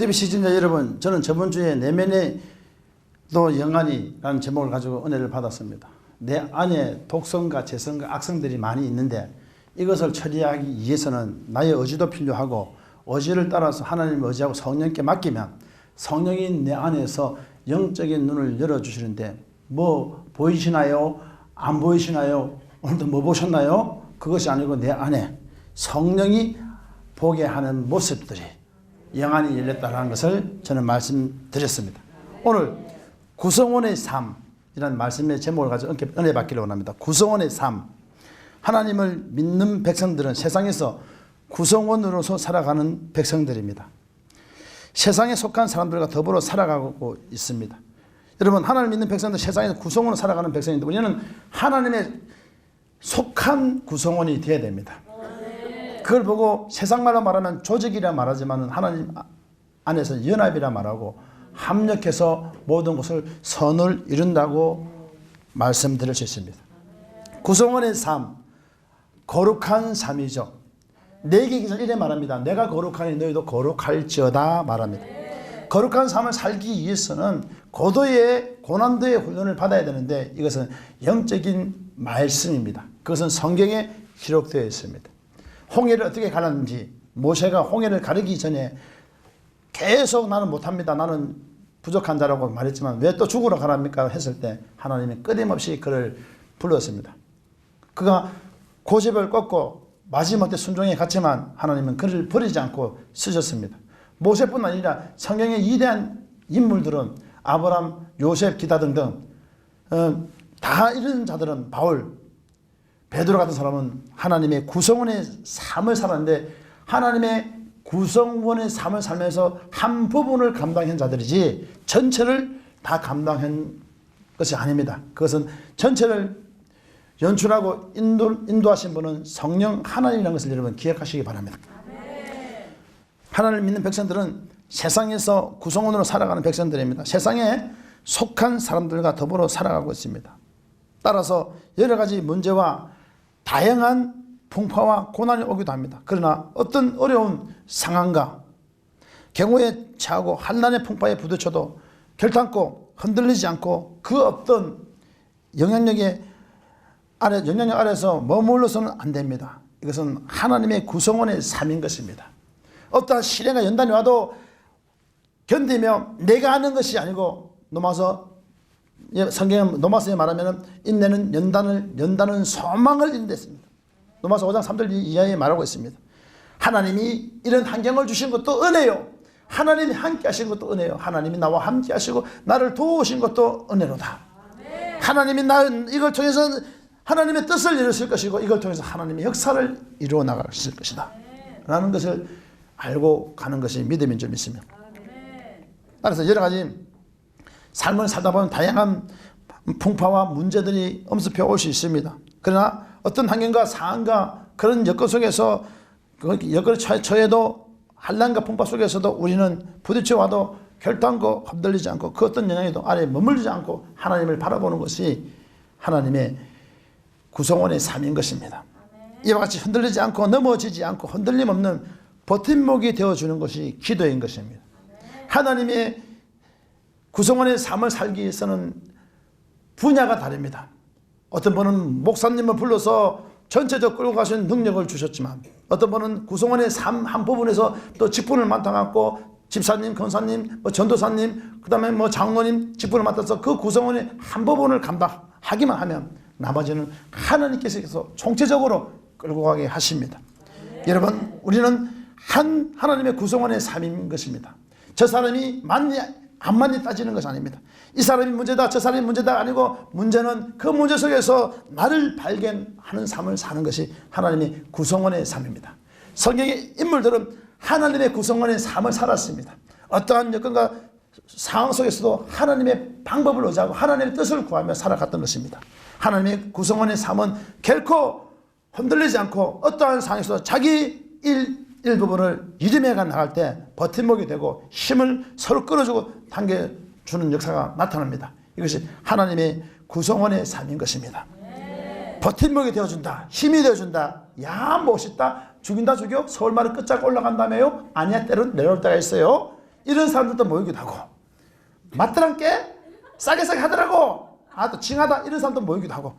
TV 시청자 여러분, 저는 저번 주에 내면의 또 영안이라는 제목을 가지고 은혜를 받았습니다. 내 안에 독성과 재성과 악성들이 많이 있는데 이것을 처리하기 위해서는 나의 의지도 필요하고 의지를 따라서 하나님을 의지하고 성령께 맡기면 성령이 내 안에서 영적인 눈을 열어주시는데 뭐 보이시나요? 안 보이시나요? 오늘도 뭐 보셨나요? 그것이 아니고 내 안에 성령이 보게 하는 모습들이 영안이 열렸다는 것을 저는 말씀드렸습니다. 오늘 구성원의 삶이라는 말씀의 제목을 가지고 은혜 받기를 원합니다. 구성원의 삶. 하나님을 믿는 백성들은 세상에서 구성원으로서 살아가는 백성들입니다. 세상에 속한 사람들과 더불어 살아가고 있습니다. 여러분, 하나님 믿는 백성들 세상에서 구성원으로 살아가는 백성인데 우리는 하나님의 속한 구성원이 되어야 됩니다. 그걸 보고 세상 말로 말하면 조직이라 말하지만 하나님 안에서 연합이라 말하고 합력해서 모든 것을 선을 이룬다고 말씀드릴 수 있습니다. 구성원의 삶, 거룩한 삶이죠. 내게 이래 말합니다. 내가 거룩하니 너희도 거룩할지어다 말합니다. 거룩한 삶을 살기 위해서는 고도의 고난도의 훈련을 받아야 되는데 이것은 영적인 말씀입니다. 그것은 성경에 기록되어 있습니다. 홍해를 어떻게 가는지 모세가 홍해를 가르기 전에 계속 나는 못합니다. 나는 부족한 자라고 말했지만 왜 또 죽으러 가랍니까? 했을 때 하나님이 끊임없이 그를 불렀습니다. 그가 고집을 꺾고 마지막에 순종에 갔지만 하나님은 그를 버리지 않고 쓰셨습니다. 모세뿐 아니라 성경의 위대한 인물들은 아브람, 요셉, 기타 등등 다 이런 자들은 바울, 베드로 같은 사람은 하나님의 구성원의 삶을 살았는데 하나님의 구성원의 삶을 살면서 한 부분을 감당한 자들이지 전체를 다 감당한 것이 아닙니다. 그것은 전체를 연출하고 인도하신 분은 성령 하나님이라는 것을 여러분 기억하시기 바랍니다. 하나님을 믿는 백성들은 세상에서 구성원으로 살아가는 백성들입니다. 세상에 속한 사람들과 더불어 살아가고 있습니다. 따라서 여러 가지 문제와 다양한 풍파와 고난이 오기도 합니다. 그러나 어떤 어려운 상황과 경우에 처하고 환난의 풍파에 부딪혀도 결단코 흔들리지 않고 그 어떤 영향력 아래서 머물러서는 안 됩니다. 이것은 하나님의 구성원의 삶인 것입니다. 어떠한 시련과 연단이 와도 견디며 내가 하는 것이 아니고 성경은 노마서에 말하면 인내는 연단은 소망을 인도했습니다. 노마서 5장 3절 이하에 말하고 있습니다. 하나님이 이런 환경을 주신 것도 은혜요. 하나님이 함께 하신 것도 은혜요. 하나님이 나와 함께 하시고 나를 도우신 것도 은혜로다. 하나님이 이걸 통해서 하나님의 뜻을 이루실 것이고 이걸 통해서 하나님의 역사를 이루어 나가실 것이다 라는 것을 알고 가는 것이 믿음인 줄 믿습니다. 따라서 여러 가지 삶을 살다 보면 다양한 풍파와 문제들이 엄습해 올 수 있습니다. 그러나 어떤 환경과 상황과 그런 여건 속에서 그 여건에 처해도 환난과 풍파 속에서도 우리는 부딪혀 와도 결단코 흔들리지 않고 그 어떤 영향에도 아래에 머물지 않고 하나님을 바라보는 것이 하나님의 구성원의 삶인 것입니다. 이와 같이 흔들리지 않고 넘어지지 않고 흔들림 없는 버팀목이 되어주는 것이 기도인 것입니다. 하나님의 구성원의 삶을 살기 위해서는 분야가 다릅니다. 어떤 분은 목사님을 불러서 전체적으로 끌고 가시는 능력을 주셨지만 어떤 분은 구성원의 삶 한 부분에서 또 직분을 맡아갖고 집사님, 권사님, 전도사님, 그 다음에 장로님 직분을 맡아서 그 구성원의 한 부분을 감당하기만 하면 나머지는 하나님께서 총체적으로 끌고 가게 하십니다. 여러분, 우리는 하나님의 구성원의 삶인 것입니다. 저 사람이 맞니 안 맞니 따지는 것이 아닙니다. 이 사람이 문제다 저 사람이 문제다 아니고 문제는 그 문제 속에서 나를 발견하는 삶을 사는 것이 하나님의 구성원의 삶입니다. 성경의 인물들은 하나님의 구성원의 삶을 살았습니다. 어떠한 여건과 상황 속에서도 하나님의 방법을 의지하고 하나님의 뜻을 구하며 살아갔던 것입니다. 하나님의 구성원의 삶은 결코 흔들리지 않고 어떠한 상황에서도 자기 일부분을 이름해 나갈 때 버팀목이 되고 힘을 서로 끌어주고 당겨주는 역사가 나타납니다. 이것이 하나님의 구성원의 삶인 것입니다. 버팀목이 되어준다. 힘이 되어준다. 야 멋있다. 죽인다 죽여? 서울마을 끝자락 올라간다며요? 아니야, 때론 내려올 때가 있어요. 이런 사람들도 모이기도 하고, 맞더란께 싸게 하더라고, 아 또 징하다 이런 사람도 모이기도 하고,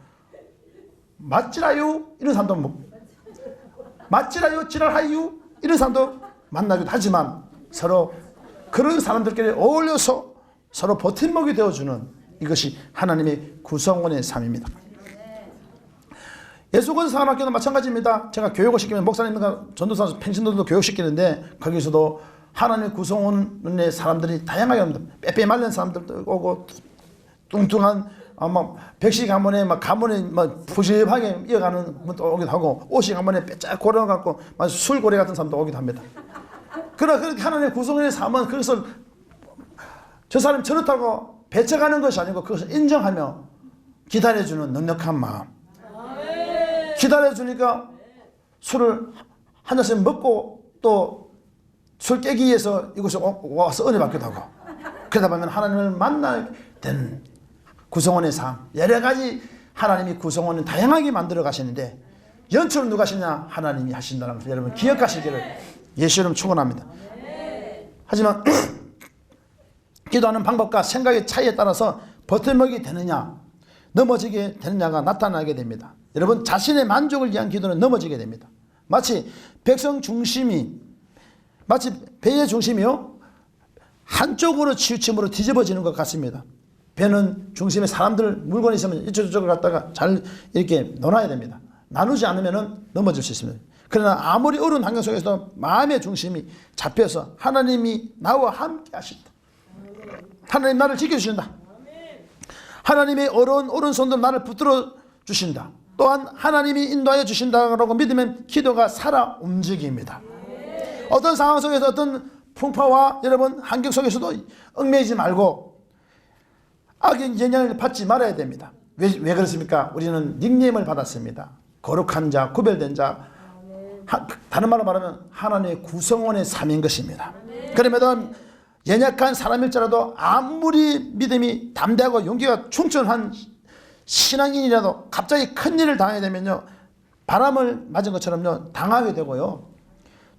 맞지라유 이런 사람도 맞지라유 지랄하유 이런 사람도 만나기도 하지만, 서로 그런 사람들끼리 어울려서 서로 버팀목이 되어주는 이것이 하나님의 구성원의 삶입니다. 예수권 사관학교도 마찬가지입니다. 제가 교육을 시키면 목사님과 전도사 평신도도 교육시키는데, 거기서도 하나님의 구성원의 사람들이 다양하게 옵니다. 빼빼 말른 사람들도 오고, 뚱뚱한 백식 가문에 가문에 푸짐하게 이어가는 분도 오기도 하고, 옷이 가문에 빼짝 고려갖고 술고래 같은 사람도 오기도 합니다. 그러나 그렇게 하나님의 구성원의 삶은 그것을 저 사람이 저렇다고 배척하는 것이 아니고, 그것을 인정하며 기다려주는 넉넉한 마음. 기다려주니까 술을 한 잔씩 먹고 또 술 깨기 위해서 이곳에 와서 은혜 받기도 하고, 그러다 보면 하나님을 만나게 되는 구성원의 삶. 여러 가지 하나님이 구성원을 다양하게 만들어 가시는데, 연출은 누가 하시냐? 하나님이 하신다는 것을 여러분 기억하시기를 예수님 축원합니다. 하지만 기도하는 방법과 생각의 차이에 따라서 버팀목이 되느냐, 넘어지게 되느냐가 나타나게 됩니다. 여러분, 자신의 만족을 위한 기도는 넘어지게 됩니다. 마치 백성 중심이, 마치 배의 중심이요, 한쪽으로 치우침으로 뒤집어지는 것 같습니다. 배는 중심에 사람들, 물건이 있으면 이쪽 저쪽을 갖다가 잘 이렇게 놓아야 됩니다. 나누지 않으면 넘어질 수 있습니다. 그러나 아무리 어려운 환경 속에서도 마음의 중심이 잡혀서 하나님이 나와 함께 하신다, 하나님 나를 지켜주신다, 하나님의 오른손도 나를 붙들어 주신다, 또한 하나님이 인도하여 주신다라고 믿으면 기도가 살아 움직입니다. 어떤 상황 속에서, 어떤 풍파와 여러분 환경 속에서도 얽매이지 말고 악의 영향을 받지 말아야 됩니다. 왜 그렇습니까? 우리는 닉네임을 받았습니다. 거룩한 자, 구별된 자, 다른 말로 말하면 하나님의 구성원의 삶인 것입니다. 그러면 연약한 사람일지라도, 아무리 믿음이 담대하고 용기가 충천한 신앙인이라도 갑자기 큰 일을 당하게 되면요, 바람을 맞은 것처럼요 당하게 되고요,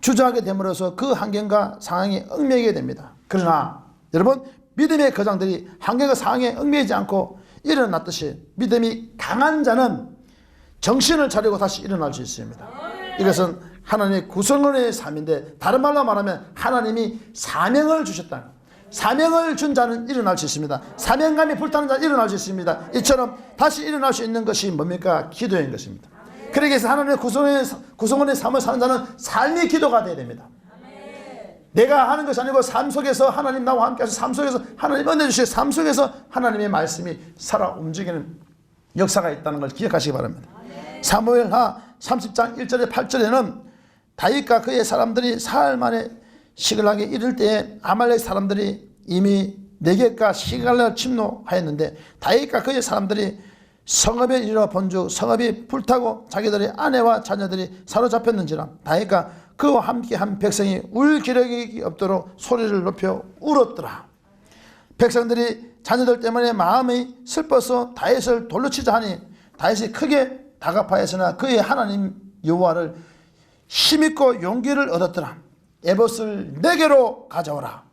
주저하게 됨으로써 그 환경과 상황에 얽매이게 됩니다. 그러나 여러분, 믿음의 거장들이 환경과 상황에 얽매이지 않고 일어났듯이, 믿음이 강한 자는 정신을 차리고 다시 일어날 수 있습니다. 이것은 하나님의 구성원의 삶인데, 다른 말로 말하면 하나님이 사명을 주셨다. 사명을 준 자는 일어날 수 있습니다. 사명감이 불타는 자는 일어날 수 있습니다. 이처럼 다시 일어날 수 있는 것이 뭡니까? 기도인 것입니다. 그러기 위해서 하나님의 구성원의 삶을 사는 자는 삶이 기도가 되어야 됩니다. 내가 하는 것이 아니고, 삶 속에서 하나님 나와 함께 하셔서, 삶 속에서 하나님 은혜 주시고, 삶 속에서 하나님의 말씀이 살아 움직이는 역사가 있다는 걸 기억하시기 바랍니다. 사무엘하 30장 1절에 8절에는 다윗과 그의 사람들이 사흘 만에 시글락에 이를 때에 아말렉 사람들이 이미 네겝과 시갈락을 침노하였는데, 다윗과 그의 사람들이 성읍에 이르러 본즉 성읍이 불타고 자기들의 아내와 자녀들이 사로잡혔는지라 다윗과 그와 함께 한 백성이 울 기력이 없도록 소리를 높여 울었더라. 백성들이 자녀들 때문에 마음이 슬퍼서 다윗을 돌로 치자 하니, 다윗이 크게 다급하였으나 그의 하나님 여호와를 힘있고 용기를 얻었더라. 에봇을 내게로 가져오라.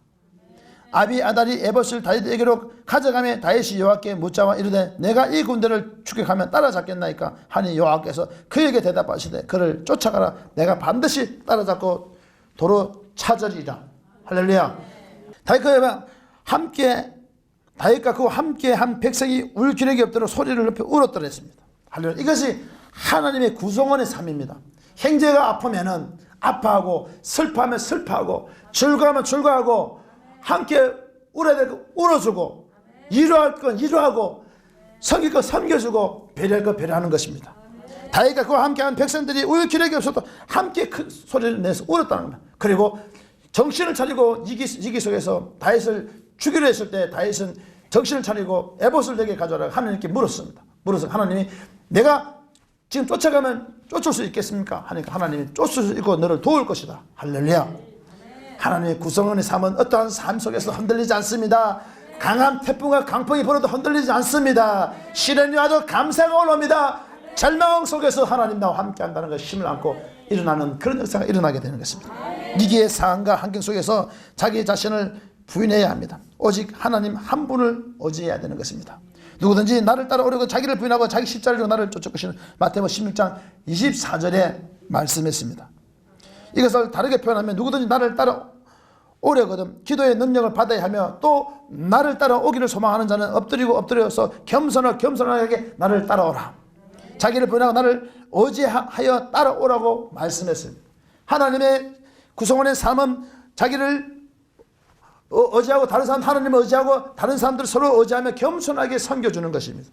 아비아달이 에봇을 다윗에게로 가져가며 다윗이 여호와께 묻자와 이르되 내가 이 군대를 추격하면 따라잡겠나이까 하니, 여호와께서 그에게 대답하시되 그를 쫓아가라. 내가 반드시 따라잡고 도로 찾으리라. 할렐루야. 다윗과 그와 함께 한 백성이 울 기력이 없도록 소리를 높여 울었더라 했습니다. 할렐루야. 이것이 하나님의 구성원의 삶입니다. 형제가 아프면은 아파하고, 슬퍼하면 슬퍼하고, 즐거워하면 즐거워하고, 함께 울어야 될 거 울어주고, 위로할 건 위로하고, 섬길 건 섬겨주고, 배려할 건 배려하는 것입니다. 다윗과 그와 함께한 백성들이 울 기력이 없어도 함께 큰 소리를 내서 울었다는 겁니다. 그리고 정신을 차리고 위기 속에서 다윗을 죽이려 했을 때 다윗은 정신을 차리고 에봇을 내게 가져라 하나님께 물었습니다. 물어서 하나님이 내가 지금 쫓아가면 쫓을 수 있겠습니까? 하니까 하나님이 쫓을 수 있고 너를 도울 것이다. 할렐루야. 하나님의 구성원의 삶은 어떠한 삶 속에서 흔들리지 않습니다. 강한 태풍과 강풍이 불어도 흔들리지 않습니다. 시련이 와도 감사가 올라옵니다. 절망 속에서 하나님 나와 함께 한다는 것 힘을 안고 일어나는 그런 역사가 일어나게 되는 것입니다. 위기의 상황과 환경 속에서 자기 자신을 부인해야 합니다. 오직 하나님 한 분을 의지해야 되는 것입니다. 누구든지 나를 따라오려고 자기를 부인하고 자기 십자가로 나를 쫓을 것이는 마태복음 16장 24절에 말씀했습니다. 이것을 다르게 표현하면 누구든지 나를 따라오려거든 기도의 능력을 받아야 하며 또 나를 따라오기를 소망하는 자는 엎드려서 겸손하게 나를 따라오라. 자기를 부인하고 나를 의지하여 따라오라고 말씀했습니다. 하나님의 구성원의 삶은 자기를 의지하고 다른 사람 하나님을 의지하고 다른 사람들 서로 의지하며 겸손하게 섬겨주는 것입니다.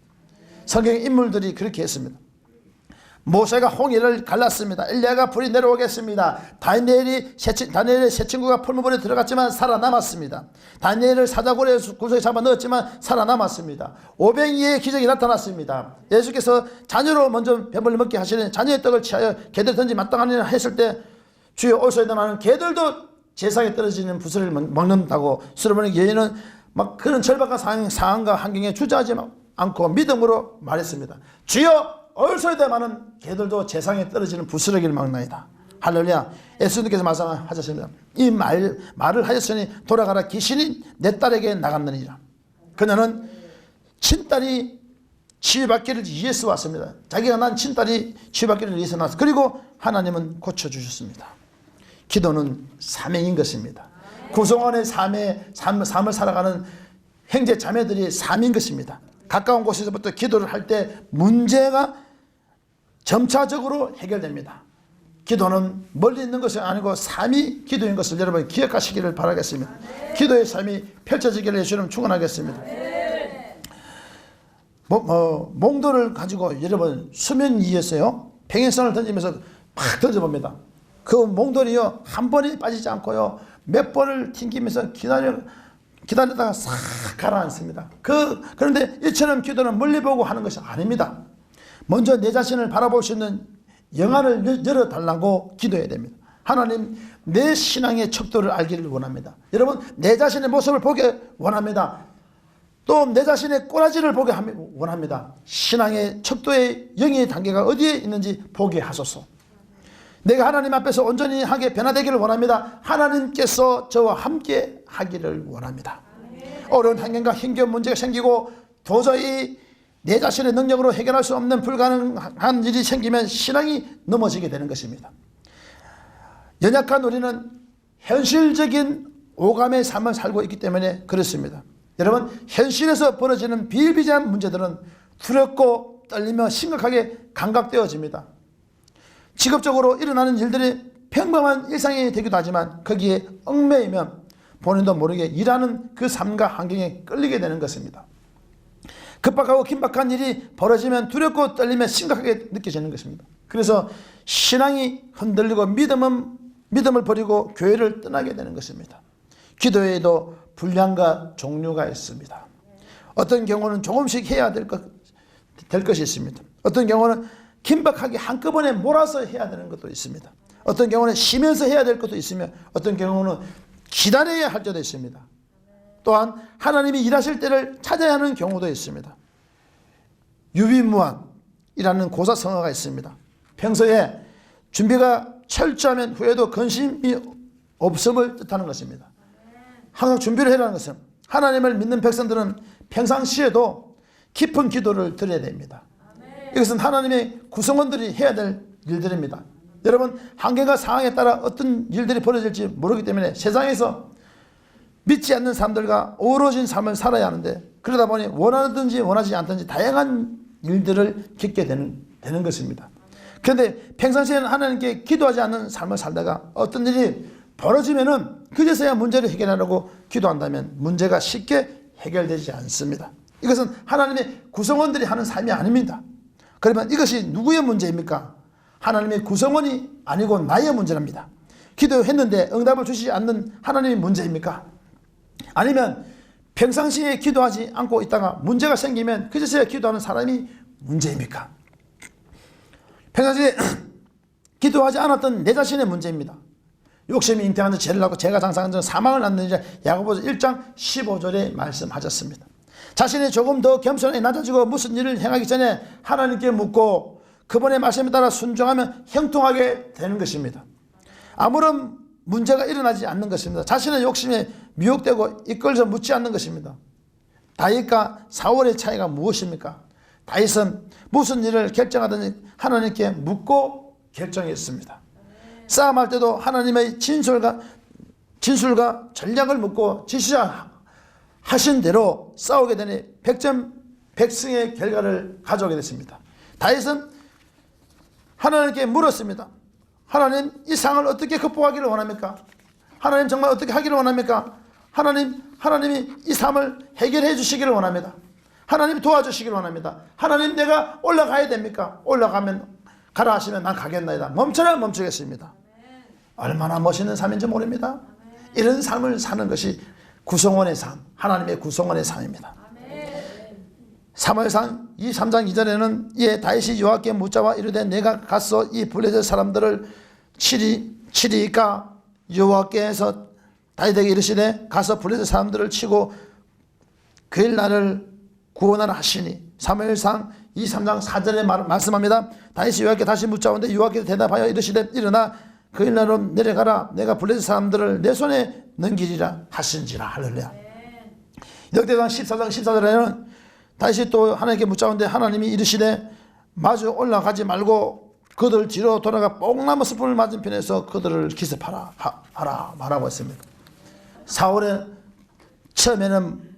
성경의 인물들이 그렇게 했습니다. 모세가 홍해를 갈랐습니다. 엘리야가 불이 내려오겠습니다. 다니엘의 세 친구가 풀무불에 들어갔지만 살아남았습니다. 다니엘을 사자굴에 구석에 잡아 넣었지만 살아남았습니다. 오병이의 기적이 나타났습니다. 예수께서 자녀로 먼저 배불리 먹게 하시는 자녀의 떡을 취하여 개들 던지 마땅하니라 했을 때 주여 올소이다마는 개들도 제상에 떨어지는 부스를 먹는다고 솔로몬의 여인은 막 그런 절박한 상황과 환경에 주저하지 않고 믿음으로 말했습니다. 주여 얼소이다마는 개들도 제상에 떨어지는 부스러기를 먹나이다. 할렐루야. 예수님께서 말씀하셨습니다. 이 말을 하였으니 돌아가라. 귀신이 내 딸에게 나갔느니라. 그녀는 친딸이 치유받기를 위해서 왔습니다. 자기가 난 친딸이 치유받기를 위해서 나왔습니다. 그리고 하나님은 고쳐주셨습니다. 기도는 사명인 것입니다. 구성원의 삶을 살아가는 형제 자매들이 삶인 것입니다. 가까운 곳에서부터 기도를 할 때 문제가 점차적으로 해결됩니다. 기도는 멀리 있는 것이 아니고 삶이 기도인 것을 여러분 기억하시기를 바라겠습니다. 기도의 삶이 펼쳐지기를 예수님 축원하겠습니다. 몽돌을 가지고 여러분 수면 위에서요 평행선을 던지면서 팍 던져봅니다. 그 몽돌이요 한 번에 빠지지 않고요 몇 번을 튕기면서 기다리다가 싹 가라앉습니다. 그런데 이처럼 기도는 멀리 보고 하는 것이 아닙니다. 먼저 내 자신을 바라볼 수 있는 영안을 열어달라고 기도해야 됩니다. 하나님 내 신앙의 척도를 알기를 원합니다. 여러분 내 자신의 모습을 보게 원합니다. 또 내 자신의 꼬라지를 보게 원합니다. 신앙의 척도의 영의 단계가 어디에 있는지 보게 하소서. 내가 하나님 앞에서 온전히 하게 변화되기를 원합니다. 하나님께서 저와 함께 하기를 원합니다. 어려운 환경과 힘겨운 문제가 생기고 도저히 내 자신의 능력으로 해결할 수 없는 불가능한 일이 생기면 신앙이 넘어지게 되는 것입니다. 연약한 우리는 현실적인 오감의 삶을 살고 있기 때문에 그렇습니다. 여러분 현실에서 벌어지는 비일비재한 문제들은 두렵고 떨리며 심각하게 감각되어집니다. 직업적으로 일어나는 일들이 평범한 일상이 되기도 하지만 거기에 얽매이면 본인도 모르게 일하는 그 삶과 환경에 끌리게 되는 것입니다. 급박하고 긴박한 일이 벌어지면 두렵고 떨리며 심각하게 느껴지는 것입니다. 그래서 신앙이 흔들리고 믿음을 버리고 교회를 떠나게 되는 것입니다. 기도에도 분량과 종류가 있습니다. 어떤 경우는 조금씩 해야 될 것이 있습니다. 어떤 경우는 긴박하게 한꺼번에 몰아서 해야 되는 것도 있습니다. 어떤 경우는 쉬면서 해야 될 것도 있으며 어떤 경우는 기다려야 할 때도 있습니다. 또한 하나님이 일하실 때를 찾아야 하는 경우도 있습니다. 유비무환이라는 고사성어가 있습니다. 평소에 준비가 철저하면 후에도 근심이 없음을 뜻하는 것입니다. 항상 준비를 해라는 것은 하나님을 믿는 백성들은 평상시에도 깊은 기도를 드려야 됩니다. 이것은 하나님의 구성원들이 해야 될 일들입니다. 여러분 환경과 상황에 따라 어떤 일들이 벌어질지 모르기 때문에 세상에서 믿지 않는 사람들과 어우러진 삶을 살아야 하는데 그러다 보니 원하든지 원하지 않든지 다양한 일들을 겪게 되는 것입니다. 그런데 평상시에는 하나님께 기도하지 않는 삶을 살다가 어떤 일이 벌어지면은 그제서야 문제를 해결하려고 기도한다면 문제가 쉽게 해결되지 않습니다. 이것은 하나님의 구성원들이 하는 삶이 아닙니다. 그러면 이것이 누구의 문제입니까? 하나님의 구성원이 아니고 나의 문제랍니다. 기도했는데 응답을 주시지 않는 하나님의 문제입니까? 아니면 평상시에 기도하지 않고 있다가 문제가 생기면 그제서야 기도하는 사람이 문제입니까? 평상시에 기도하지 않았던 내 자신의 문제입니다. 욕심이 잉태하는 죄를 하고 죄가 장사하는 자 사망을 낳는 자 야고보서 1장 15절에 말씀하셨습니다. 자신이 조금 더 겸손하게 낮아지고 무슨 일을 행하기 전에 하나님께 묻고 그분의 말씀에 따라 순종하면 형통하게 되는 것입니다. 아무런 문제가 일어나지 않는 것입니다. 자신의 욕심에 미혹되고 이끌려서 묻지 않는 것입니다. 다윗과 사울의 차이가 무엇입니까? 다윗은 무슨 일을 결정하든지 하나님께 묻고 결정했습니다. 싸움할 때도 하나님의 진술과 전략을 묻고 지시하신 대로 싸우게 되니 백성의 결과를 가져오게 됐습니다. 다윗은 하나님께 물었습니다. 하나님, 이 상을 어떻게 극복하기를 원합니까? 하나님, 정말 어떻게 하기를 원합니까? 하나님이 이 삶을 해결해 주시기를 원합니다. 하나님 도와주시기를 원합니다. 하나님, 내가 올라가야 됩니까? 올라가면 가라 하시면 난 가겠나이다. 멈춰라 멈추겠습니다. 얼마나 멋있는 삶인지 모릅니다. 이런 삶을 사는 것이 구성원의 삶, 하나님의 구성원의 삶입니다. 사무엘상 23장 2절에는 이에 다윗이 여호와께 묻자와 이르되 내가 가서 이 블레셋 사람들을 치리까? 여호와께서 다윗에게 이르시되 가서 블레셋 사람들을 치고 그일 나를 구원하라 하시니. 사무엘상 23장 4절에 말씀합니다. 다윗이 여호와께 다시 묻자오는데 여호와께서 대답하여 이르시되 일어나 그일 나로 내려가라. 내가 블레셋 사람들을 내 손에 넘기리라 하신지라. 할렐루야. 역대상 14장 14절에는 다시 또 하나님께 묻자오는데 하나님이 이르시되 마주 올라가지 말고 그들 뒤로 돌아가 뽕나무 숲을 맞은편에서 그들을 기습하라 하라 말하고 있습니다. 사울은 처음에는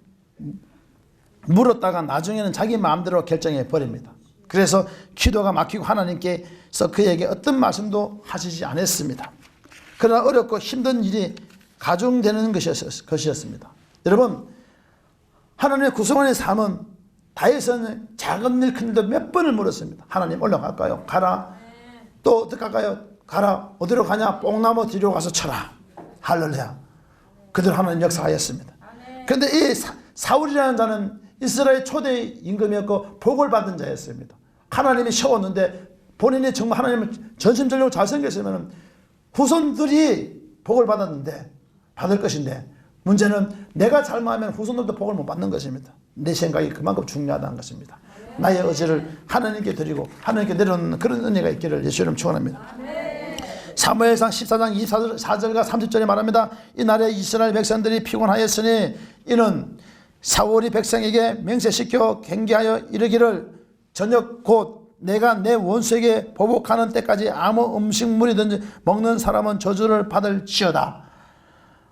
물었다가 나중에는 자기 마음대로 결정해 버립니다. 그래서 기도가 막히고 하나님께서 그에게 어떤 말씀도 하시지 않았습니다. 그러나 어렵고 힘든 일이 가중되는 것이었습니다. 여러분, 하나님의 구성원의 삶은 다윗은 작은 일 큰 일도 몇 번을 물었습니다. 하나님, 올라갈까요? 가라. 또 어떻게 할까요? 가라. 어디로 가냐? 뽕나무 뒤로 가서 쳐라. 할렐루야. 그들 하나님 역사하였습니다. 그런데 이 사울이라는 자는 이스라엘 초대 임금이었고 복을 받은 자였습니다. 하나님이 세웠는데 본인이 정말 하나님을 전심전력으로 잘생겼으면 후손들이 복을 받을 것인데 문제는 내가 잘못하면 후손들도 복을 못 받는 것입니다. 내 생각이 그만큼 중요하다는 것입니다. 나의 의지를 하나님께 드리고 하나님께 내려놓는 그런 은혜가 있기를 예수 이름 축원합니다. 사무엘상 14장 24절과 30절에 말합니다. 이날에 이스라엘 백성들이 피곤하였으니 이는 사울이 백성에게 맹세시켜 경계하여 이르기를 저녁 곧 내가 내 원수에게 보복하는 때까지 아무 음식물이든지 먹는 사람은 저주를 받을지어다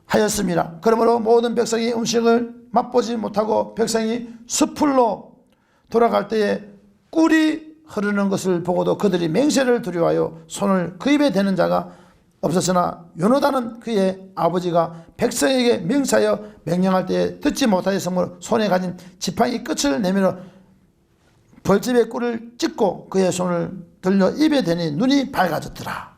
하였습니다. 그러므로 모든 백성이 음식을 맛보지 못하고 백성이 숲으로 돌아갈 때에 꿀이 흐르는 것을 보고도 그들이 맹세를 두려워하여 손을 그 입에 대는 자가 없었으나 요나단은 그의 아버지가 백성에게 맹세하여 명령할 때에 듣지 못하였으므로 손에 가진 지팡이 끝을 내밀어 벌집의 꿀을 찢고 그의 손을 들려 입에 대니 눈이 밝아졌더라.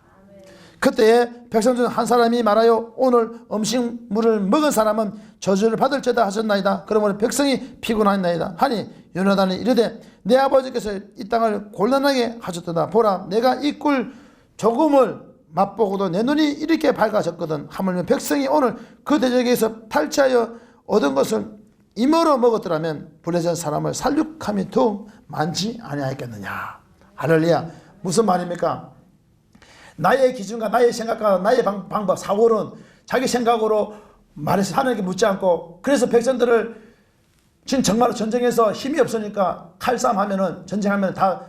그때에 백성 중 한 사람이 말하여 오늘 음식물을 먹은 사람은 저주를 받을지어다 하셨나이다. 그러므로 백성이 피곤하였나이다 하니 요나단이 이르되 내 아버지께서 이 땅을 곤란하게 하셨도다. 보라, 내가 이 꿀 조금을 맛보고도 내 눈이 이렇게 밝아졌거든. 하물며 백성이 오늘 그 대적에서 탈취하여 얻은 것을 임으로 먹었더라면 블레셋 사람을 살육함이 더욱 많지 아니하였겠느냐. 할렐루야. 무슨 말입니까? 나의 기준과 나의 생각과 나의 방법, 사울은 자기 생각으로 말해서 하나님께 묻지 않고, 그래서 백성들을 지금 정말로 전쟁에서 힘이 없으니까 칼싸움하면은 전쟁하면 다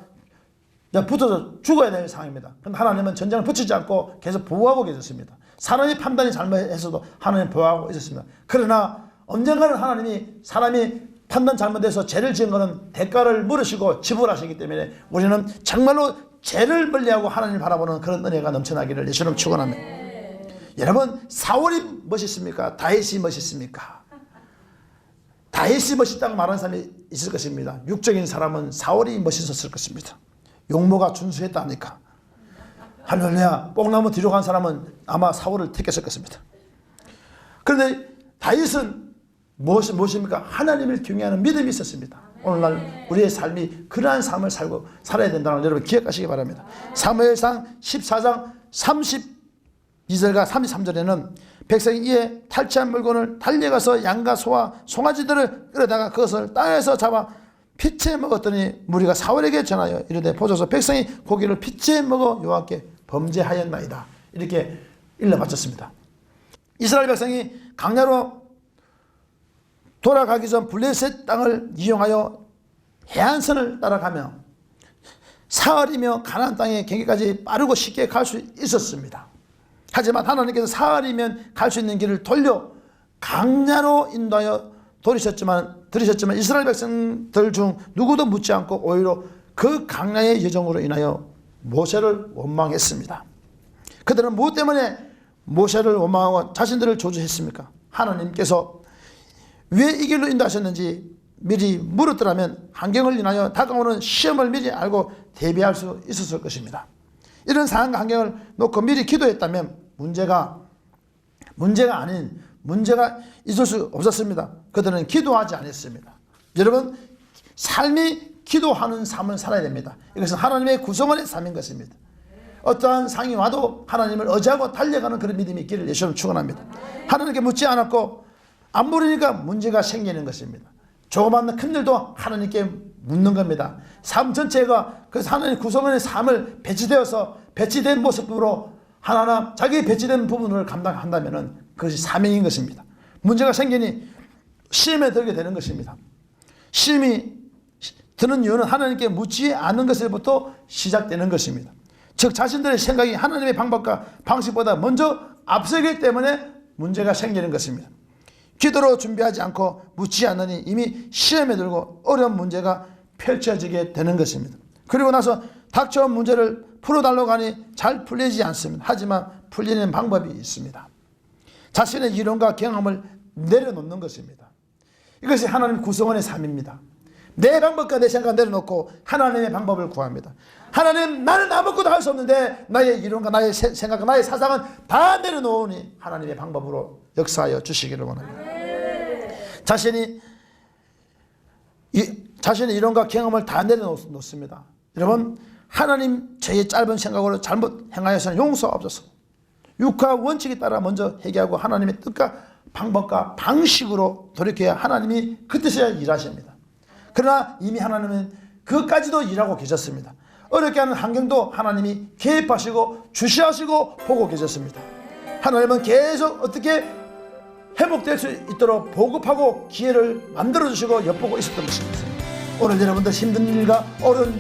붙어서 죽어야 될 상황입니다. 그런데 하나님은 전쟁을 붙이지 않고 계속 보호하고 계셨습니다. 사람의 판단이 잘못했어도 하나님 보호하고 있었습니다. 그러나 언젠가는 하나님이 사람이 판단 잘못해서 죄를 지은 것은 대가를 물으시고 지불하시기 때문에 우리는 정말로 죄를 멀리하고 하나님을 바라보는 그런 은혜가 넘쳐나기를 예수님 축원합니다. 여러분, 사울이 멋있습니까? 다윗이 멋있습니까? 다윗이 멋있다고 말하는 사람이 있을 것입니다. 육적인 사람은 사울이 멋있었을 것입니다. 용모가 준수했다니까. 할렐루야. 뽕나무 뒤로 간 사람은 아마 사울을 택했을 것입니다. 그런데 다윗은 무엇입니까? 하나님을 경외하는 믿음이 있었습니다. 오늘날 우리의 삶이 그러한 삶을 살아야 된다는 걸 여러분 기억하시기 바랍니다. 사무엘상 14장 32절과 33절에는 백성이 이에 탈취한 물건을 달려가서 양과 소와 송아지들을 끌어다가 그것을 땅에서 잡아 피채 먹었더니 무리가 사울에게 전하여 이르되 보소서 백성이 고기를 피채 먹어 여호와께 범죄하였나이다. 이렇게 일러 바쳤습니다. 이스라엘 백성이 광야로 돌아가기 전 블레셋 땅을 이용하여 해안선을 따라가며 사흘이며 가나안 땅의 경계까지 빠르고 쉽게 갈 수 있었습니다. 하지만 하나님께서 사흘이면 갈 수 있는 길을 돌려 광야로 인도하여 들으셨지만 이스라엘 백성들 중 누구도 묻지 않고 오히려 그 광야의 여정으로 인하여 모세를 원망했습니다. 그들은 무엇 때문에 모세를 원망하고 자신들을 저주했습니까? 하나님께서 왜 이 길로 인도하셨는지 미리 물었더라면 환경을 인하여 다가오는 시험을 미리 알고 대비할 수 있었을 것입니다. 이런 상황과 환경을 놓고 미리 기도했다면 문제가 있을 수 없었습니다. 그들은 기도하지 않았습니다. 여러분, 삶이 기도하는 삶을 살아야 됩니다. 이것은 하나님의 구성원의 삶인 것입니다. 어떠한 상이 와도 하나님을 의지하고 달려가는 그런 믿음이 있기를 예수님 축원합니다. 하나님께 묻지 않았고 안 물으니까 문제가 생기는 것입니다. 조그만 큰 일도 하나님께 묻는 겁니다. 삶 전체가 그 하나님 구성원의 삶을 배치된 모습으로 하나하나 자기 배치된 부분을 감당한다면 그것이 사명인 것입니다. 문제가 생기니 시험에 들게 되는 것입니다. 시험이 드는 이유는 하나님께 묻지 않는 것에부터 시작되는 것입니다. 즉 자신들의 생각이 하나님의 방법과 방식보다 먼저 앞서기 때문에 문제가 생기는 것입니다. 기도로 준비하지 않고 묻지 않으니 이미 시험에 들고 어려운 문제가 펼쳐지게 되는 것입니다. 그리고 나서 닥쳐온 문제를 풀어달라고 하니 잘 풀리지 않습니다. 하지만 풀리는 방법이 있습니다. 자신의 이론과 경험을 내려놓는 것입니다. 이것이 하나님 구성원의 삶입니다. 내 방법과 내 생각을 내려놓고 하나님의 방법을 구합니다. 하나님, 나는 아무것도 할 수 없는데 나의 이론과 나의 생각과 나의 사상은 다 내려놓으니 하나님의 방법으로 역사하여 주시기를 원합니다. 자신의 이론과 경험을 다 내려놓습니다. 여러분, 하나님, 저의 짧은 생각으로 잘못 행하여서는 용서하옵소서. 육하 원칙에 따라 먼저 회개하고 하나님의 뜻과 방법과 방식으로 돌이켜야 하나님이 그 뜻이야 일하십니다. 그러나 이미 하나님은 그것까지도 일하고 계셨습니다. 어렵게 하는 환경도 하나님이 개입하시고 주시하시고 보고 계셨습니다. 하나님은 계속 어떻게 회복될 수 있도록 보급하고 기회를 만들어주시고 엿보고 있었던 것입니다. 오늘 여러분들 힘든 일과 어려운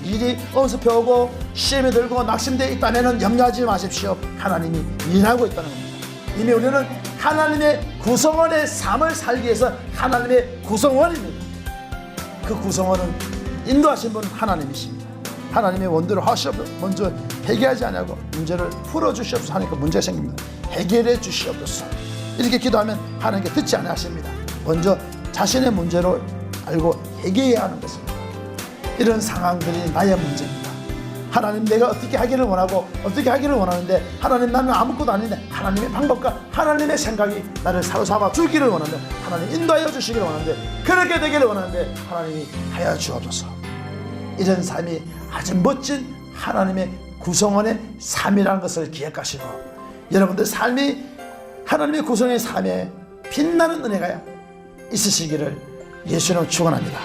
일이 엄습해오고 시험에 들고 낙심되어 있다면 염려하지 마십시오. 하나님이 일하고 있다는 겁니다. 이미 우리는 하나님의 구성원의 삶을 살기 위해서 하나님의 구성원입니다. 그 구성원은 인도하신 분은 하나님이십니다. 하나님의 원대로 하시옵소서. 먼저 해결하지 않냐고 문제를 풀어주시옵소서 하니까 문제가 생깁니다. 해결해 주시옵소서. 이렇게 기도하면 하나님께 듣지 않으십니다. 먼저 자신의 문제로 알고 해결해야 하는 것입니다. 이런 상황들이 나의 문제입니다. 하나님, 내가 어떻게 하기를 원하고 어떻게 하기를 원하는데 하나님, 나는 아무것도 아닌데 하나님의 방법과 하나님의 생각이 나를 사로잡아 주기를 원하는데 하나님 인도하여 주시기를 원하는데 그렇게 되기를 원하는데 하나님이 하여 주옵소서. 이런 삶이 아주 멋진 하나님의 구성원의 삶이라는 것을 기억하시고 여러분들 삶이 하나님의 구성의 삶에 빛나는 은혜가 있으시기를 예수님 축원합니다.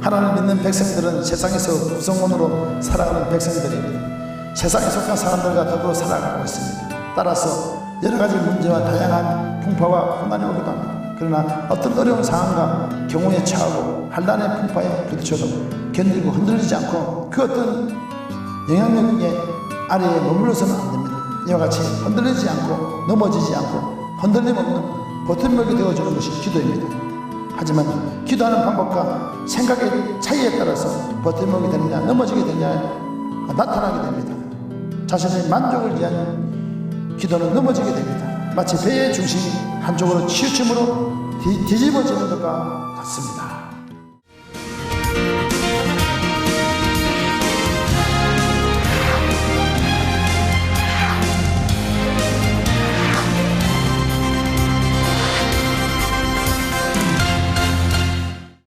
하나님 믿는 백성들은 세상에서 구성원으로 살아가는 백성들입니다. 세상에 속한 사람들과 더불어 살아가고 있습니다. 따라서 여러 가지 문제와 다양한 풍파와 고난이 오기도 합니다. 그러나 어떤 어려운 상황과 경우에 처하고 한란의 풍파에 부딪혀도 견디고 흔들리지 않고 그 어떤 영향력의 아래에 머물러서는 안 됩니다. 이와 같이 흔들리지 않고 넘어지지 않고 흔들림 없는 버팀목이 되어주는 것이 기도입니다. 하지만 기도하는 방법과 생각의 차이에 따라서 버팀목이 되느냐 넘어지게 되느냐 나타나게 됩니다. 자신의 만족을 위한 기도는 넘어지게 됩니다. 마치 배의 중심이 한쪽으로 치우침으로 뒤집어지는 것과 같습니다.